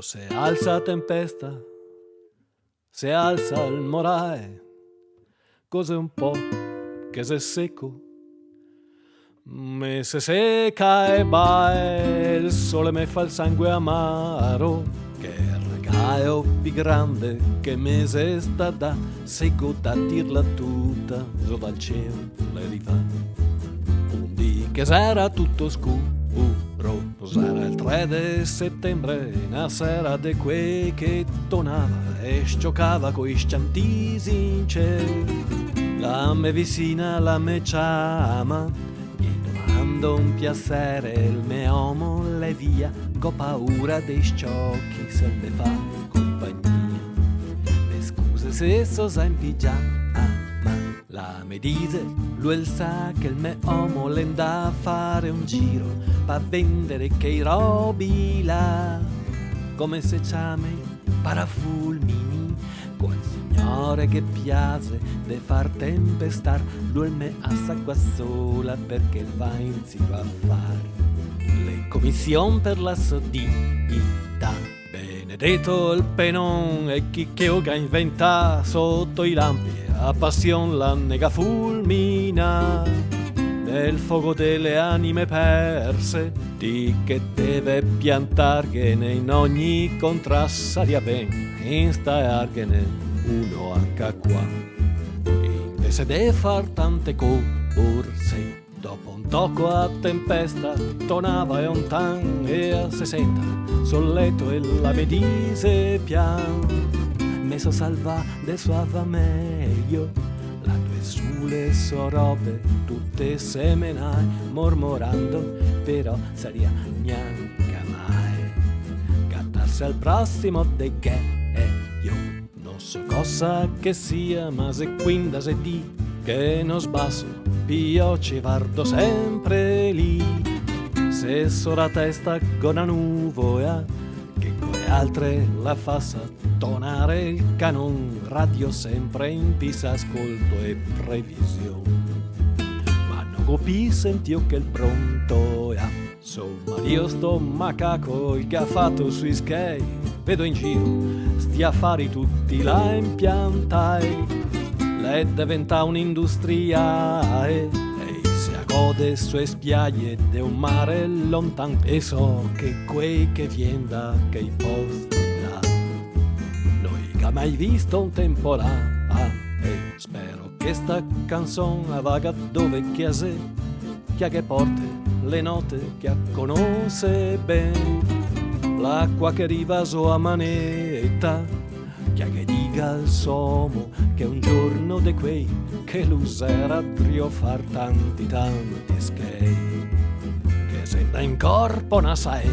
Se alza tempesta, se alza il morale, cos'è un po' che se secco, me se seca e bae, il sole me fa il sangue amaro, che regalo più grande che me se sta da, secco da dirla tutta, giù dal cielo le rifà, un dì che sarà tutto scuro. Sarà il 3 di settembre, una sera di quei che tonava e scioccava coi sciantisi in cielo. La me vicina, la me chiama, gli domando un piacere, il me uomo le via, co paura dei sciocchi se ne fa compagnia. Le scuse se so in la me dice, lui sa che il me uomo le andà a fare un giro pa' vendere che i robi là, come se chiami parafulmini, quel signore che piace de far tempestar, lui me assacqua sola perché va in giro a fare le commission per la sodità. Benedetto il penon e chi che oga inventa sotto i lampi a passion la nega fulmina nel fuoco delle anime perse di che deve piantarghene in ogni contrassaria ben instarghene uno anche qua invece de far tante corse dopo un tocco a tempesta tonava e un tan e a 60 sul letto e la vedise pian messo salva de suava meglio la tue sulle so robe tutte semenai mormorando però saria neanche mai gattarsi al prossimo de che io non so cosa che sia ma se quinda se di che non sbasso io ci vardo sempre lì se so la testa con una nuvola che come altre la fa tonare il canon radio sempre in pisa ascolto e previsione ma non copi sentio che il pronto insomma io sto macaco il che ha fatto sui skate vedo in giro sti affari tutti la impiantai lei diventa un'industria e si accode sue spiagge de un mare lontan e so che quei che vien da che i posti là noi che ha mai visto un temporale e spero che sta canzone vaga dove chiese che porte le note che conosce ben l'acqua che arriva su a manetta che diga al somo che un giorno de quei che l'usera trio far tanti skate che senta in corpo una sai